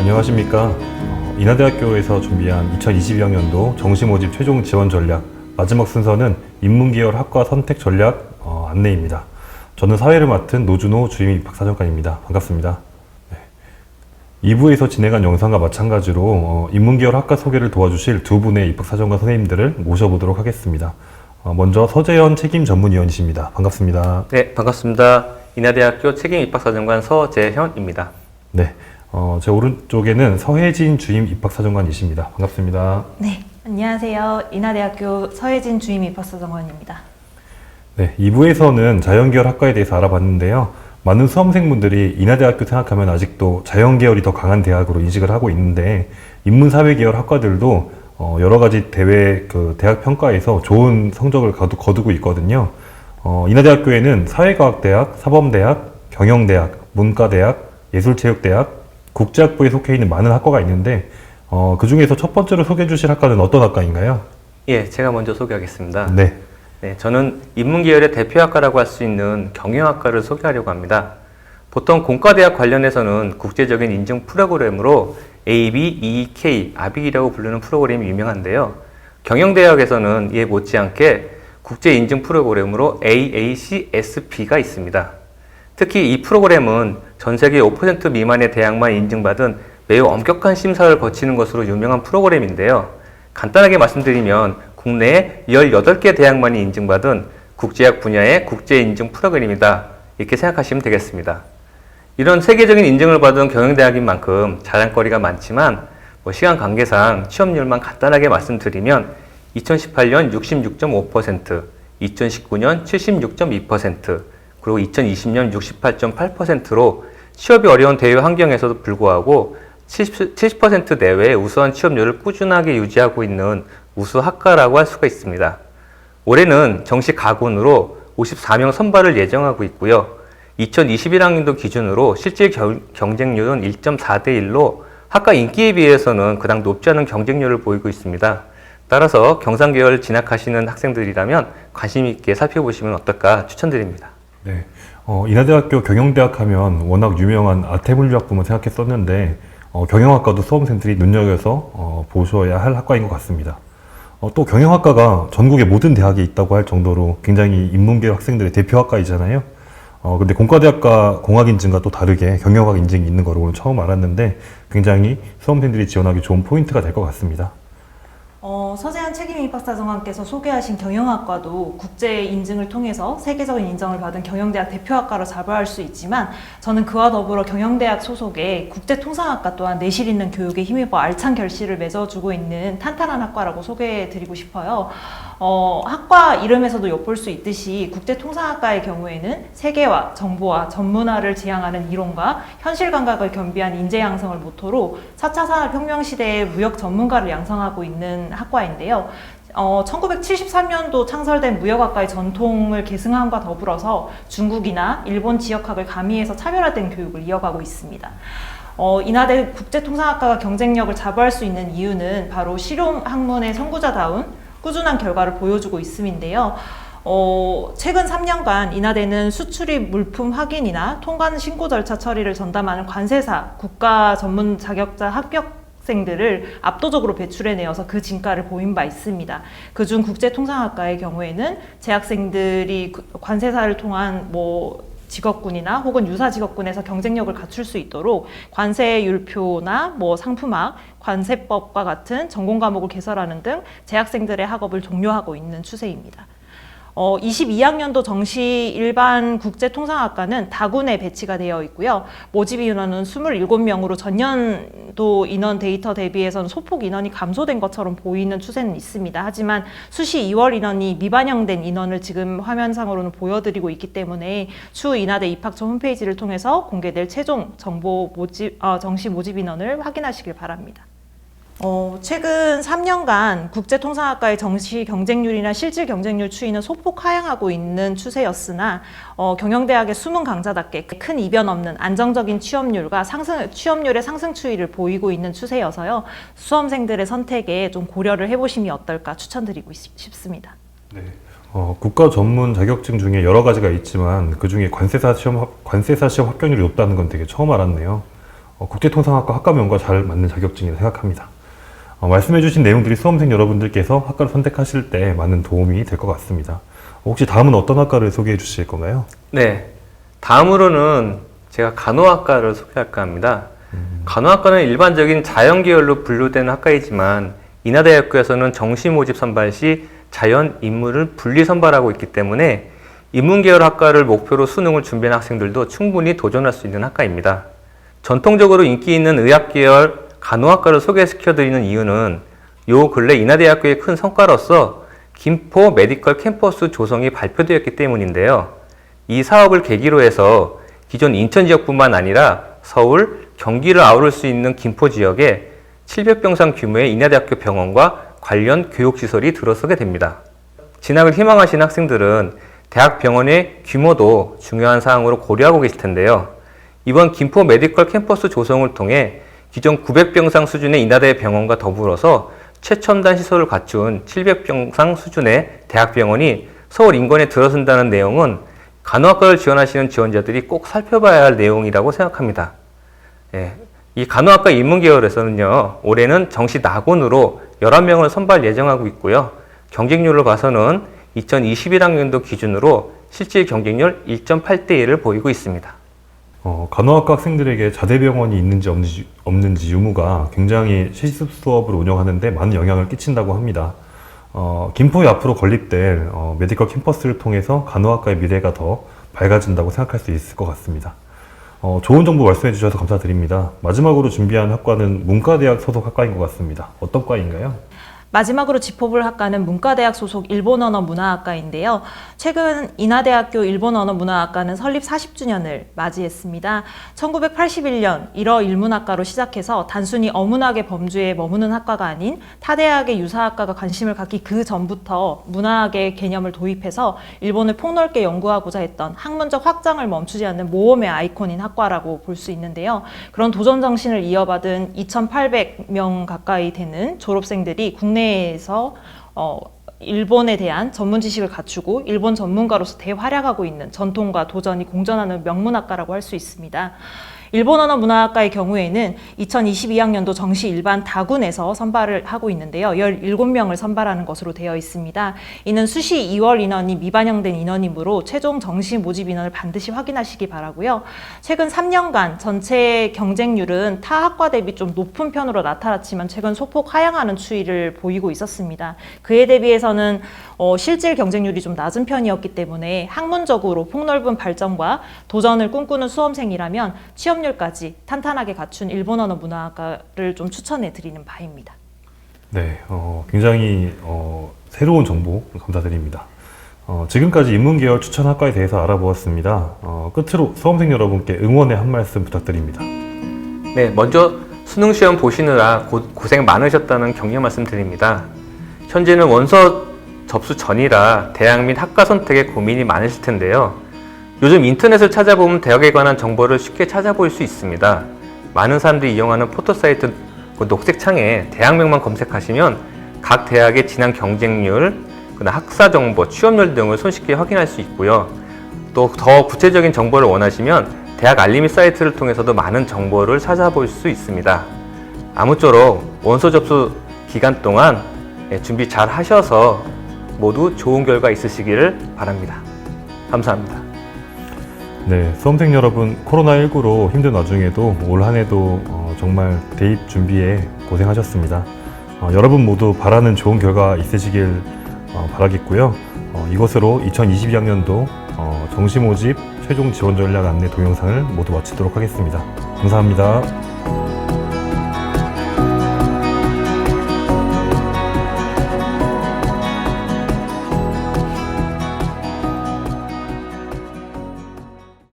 안녕하십니까. 인하대학교에서 준비한 2022학년도 정시 모집 최종 지원 전략 마지막 순서는 인문계열 학과 선택 전략 안내입니다. 저는 사회를 맡은 노준호 주임 입학사정관입니다. 반갑습니다. 2부에서 진행한 영상과 마찬가지로 인문계열 학과 소개를 도와주실 두 분의 입학사정관 선생님들을 모셔보도록 하겠습니다. 먼저 서재현 책임전문위원이십니다. 반갑습니다. 네, 반갑습니다. 인하대학교 책임 입학사정관 서재현입니다. 네, 제 오른쪽에는 서혜진 주임 입학사정관이십니다. 반갑습니다. 네, 안녕하세요. 인하대학교 서혜진 주임 입학사정관입니다. 네, 2부에서는 자연계열 학과에 대해서 알아봤는데요. 많은 수험생분들이 인하대학교 생각하면 아직도 자연계열이 더 강한 대학으로 인식을 하고 있는데 인문사회계열 학과들도 여러 가지 대회 대학 평가에서 좋은 성적을 거두고 있거든요. 인하대학교에는 사회과학대학, 사범대학, 경영대학, 문과대학, 예술체육대학, 국제학부에 속해 있는 많은 학과가 있는데 그 중에서 첫 번째로 소개해 주실 학과는 어떤 학과인가요? 예, 제가 먼저 소개하겠습니다. 네. 네, 저는 인문계열의 대표학과라고 할 수 있는 경영학과를 소개하려고 합니다. 보통 공과대학 관련해서는 국제적인 인증 프로그램으로 AB, EK, 아빅이라고 부르는 프로그램이 유명한데요. 경영대학에서는 이에 못지않게 국제인증 프로그램으로 AACSP가 있습니다. 특히 이 프로그램은 전 세계 5% 미만의 대학만 인증받은 매우 엄격한 심사를 거치는 것으로 유명한 프로그램인데요. 간단하게 말씀드리면 국내에 18개 대학만이 인증받은 국제학 분야의 국제인증 프로그램이다. 이렇게 생각하시면 되겠습니다. 이런 세계적인 인증을 받은 경영대학인 만큼 자랑거리가 많지만 시간 관계상 취업률만 간단하게 말씀드리면 2018년 66.5%, 2019년 76.2%, 그리고 2020년 68.8%로 취업이 어려운 대외 환경에서도 불구하고 70% 내외의 우수한 취업률을 꾸준하게 유지하고 있는 우수 학과라고 할 수가 있습니다. 올해는 정시 가군으로 54명 선발을 예정하고 있고요. 2021학년도 기준으로 실질 경쟁률은 1.4대 1로 학과 인기에 비해서는 그닥 높지 않은 경쟁률을 보이고 있습니다. 따라서 경상계열 진학하시는 학생들이라면 관심 있게 살펴보시면 어떨까 추천드립니다. 네. 인하대학교 경영대학 하면 워낙 유명한 아태물리학부만 생각했었는데 경영학과도 수험생들이 눈여겨서 보셔야 할 학과인 것 같습니다. 또 경영학과가 전국의 모든 대학에 있다고 할 정도로 굉장히 인문계열 학생들의 대표 학과이잖아요. 근데 공과대학과 공학인증과 또 다르게 경영학 인증이 있는 거를 오늘 처음 알았는데 굉장히 수험생들이 지원하기 좋은 포인트가 될 것 같습니다. 서재한 책임 입학사정관께서 소개하신 경영학과도 국제 인증을 통해서 세계적인 인정을 받은 경영대학 대표학과로 자부할 수 있지만 저는 그와 더불어 경영대학 소속의 국제통상학과 또한 내실 있는 교육에 힘입어 알찬 결실을 맺어주고 있는 탄탄한 학과라고 소개해드리고 싶어요. 학과 이름에서도 엿볼 수 있듯이 국제통상학과의 경우에는 세계화, 정보화, 전문화를 지향하는 이론과 현실 감각을 겸비한 인재 양성을 모토로 4차 산업혁명 시대의 무역 전문가를 양성하고 있는 학과인데요. 1973년도 창설된 무역학과의 전통을 계승함과 더불어서 중국이나 일본 지역학을 가미해서 차별화된 교육을 이어가고 있습니다. 인하대 국제통상학과가 경쟁력을 자부할 수 있는 이유는 바로 실용학문의 선구자다운 꾸준한 결과를 보여주고 있음인데요. 최근 3년간 인하대는 수출입 물품 확인이나 통관 신고 절차 처리를 전담하는 관세사, 국가 전문 자격자 합격생들을 압도적으로 배출해내어서 그 진가를 보인 바 있습니다. 그중 국제통상학과의 경우에는 재학생들이 관세사를 통한 직업군이나 혹은 유사 직업군에서 경쟁력을 갖출 수 있도록 관세율표나 상품학, 관세법과 같은 전공 과목을 개설하는 등 재학생들의 학업을 독려하고 있는 추세입니다. 22학년도 정시 일반 국제통상학과는 다군에 배치가 되어 있고요. 모집 인원은 27명으로 전년도 인원 데이터 대비해서는 소폭 인원이 감소된 것처럼 보이는 추세는 있습니다. 하지만 수시 2월 인원이 미반영된 인원을 지금 화면상으로는 보여드리고 있기 때문에 추후 인하대 입학처 홈페이지를 통해서 공개될 최종 정보 정시 모집 인원을 확인하시길 바랍니다. 최근 3년간 국제통상학과의 정시 경쟁률이나 실질 경쟁률 추이는 소폭 하향하고 있는 추세였으나 경영대학의 숨은 강자답게 큰 이변 없는 안정적인 취업률의 상승 추이를 보이고 있는 추세여서요. 수험생들의 선택에 좀 고려를 해보심이 어떨까 추천드리고 싶습니다. 네. 국가 전문 자격증 중에 여러 가지가 있지만 그 중에 관세사 시험 합격률이 높다는 건 되게 처음 알았네요. 국제통상학과 학과명과 잘 맞는 자격증이라 생각합니다. 말씀해주신 내용들이 수험생 여러분들께서 학과를 선택하실 때 많은 도움이 될 것 같습니다. 혹시 다음은 어떤 학과를 소개해 주실 건가요? 네, 다음으로는 제가 간호학과를 소개할까 합니다. 간호학과는 일반적인 자연계열로 분류되는 학과이지만 인하대학교에서는 정시 모집 선발 시 자연, 인문을 분리 선발하고 있기 때문에 인문계열 학과를 목표로 수능을 준비하는 학생들도 충분히 도전할 수 있는 학과입니다. 전통적으로 인기 있는 의학계열 간호학과를 소개시켜드리는 이유는 요 근래 인하대학교의 큰 성과로서 김포 메디컬 캠퍼스 조성이 발표되었기 때문인데요. 이 사업을 계기로 해서 기존 인천 지역뿐만 아니라 서울, 경기를 아우를 수 있는 김포 지역에 700병상 규모의 인하대학교 병원과 관련 교육시설이 들어서게 됩니다. 진학을 희망하시는 학생들은 대학 병원의 규모도 중요한 사항으로 고려하고 계실 텐데요. 이번 김포 메디컬 캠퍼스 조성을 통해 기존 900병상 수준의 인하대 병원과 더불어서 최첨단 시설을 갖춘 700병상 수준의 대학병원이 서울 인근에 들어선다는 내용은 간호학과를 지원하시는 지원자들이 꼭 살펴봐야 할 내용이라고 생각합니다. 이 간호학과 인문계열에서는요, 올해는 정시 낙원으로 11명을 선발 예정하고 있고요. 경쟁률로 봐서는 2021학년도 기준으로 실질 경쟁률 1.8대 1을 보이고 있습니다. 간호학과 학생들에게 자대병원이 있는지 없는지 유무가 굉장히 실습 수업을 운영하는데 많은 영향을 끼친다고 합니다. 김포에 앞으로 건립될 메디컬 캠퍼스를 통해서 간호학과의 미래가 더 밝아진다고 생각할 수 있을 것 같습니다. 좋은 정보 말씀해 주셔서 감사드립니다. 마지막으로 준비한 학과는 문과대학 소속 학과인 것 같습니다. 어떤 과인가요? 마지막으로 짚어볼 학과는 문과대학 소속 일본언어 문화학과인데요. 최근 인하대학교 일본언어 문화학과는 설립 40주년을 맞이했습니다. 1981년 1어 일문학과로 시작해서 단순히 어문학의 범주에 머무는 학과가 아닌 타대학의 유사학과가 관심을 갖기 그 전부터 문화학의 개념을 도입해서 일본을 폭넓게 연구하고자 했던 학문적 확장을 멈추지 않는 모험의 아이콘인 학과라고 볼 수 있는데요. 그런 도전 정신을 이어받은 2,800명 가까이 되는 졸업생들이 국내에서 일본에 대한 전문 지식을 갖추고 일본 전문가로서 대활약하고 있는 전통과 도전이 공존하는 명문학과라고 할 수 있습니다. 일본언어 문화학과의 경우에는 2022학년도 정시 일반 다군에서 선발을 하고 있는데요. 17명을 선발하는 것으로 되어 있습니다. 이는 수시 2월 인원이 미반영된 인원이므로 최종 정시 모집 인원을 반드시 확인하시기 바라고요. 최근 3년간 전체 경쟁률은 타 학과 대비 좀 높은 편으로 나타났지만 최근 소폭 하향하는 추이를 보이고 있었습니다. 그에 대비해서는 실질 경쟁률이 좀 낮은 편이었기 때문에 학문적으로 폭넓은 발전과 도전을 꿈꾸는 수험생이라면 취업률까지 탄탄하게 갖춘 일본언어 문화학과를 좀 추천해 드리는 바입니다. 네, 굉장히 새로운 정보 감사드립니다. 지금까지 인문계열 추천 학과에 대해서 알아보았습니다. 끝으로 수험생 여러분께 응원의 한 말씀 부탁드립니다. 네, 먼저 수능시험 보시느라 고생 많으셨다는 격려 말씀드립니다. 현재는 원서 접수 전이라 대학 및 학과 선택에 고민이 많으실 텐데요. 요즘 인터넷을 찾아보면 대학에 관한 정보를 쉽게 찾아볼 수 있습니다. 많은 사람들이 이용하는 포털사이트 녹색 창에 대학명만 검색하시면 각 대학의 진학 경쟁률, 학사 정보, 취업률 등을 손쉽게 확인할 수 있고요. 또 더 구체적인 정보를 원하시면 대학 알림이 사이트를 통해서도 많은 정보를 찾아볼 수 있습니다. 아무쪼록 원서 접수 기간 동안 준비 잘 하셔서 모두 좋은 결과 있으시기를 바랍니다. 감사합니다. 네, 수험생 여러분, 코로나19로 힘든 와중에도 올 한 해도 정말 대입 준비에 고생하셨습니다. 여러분 모두 바라는 좋은 결과 있으시길 바라겠고요. 이것으로 2022학년도 정시 모집 최종 지원 전략 안내 동영상을 모두 마치도록 하겠습니다. 감사합니다.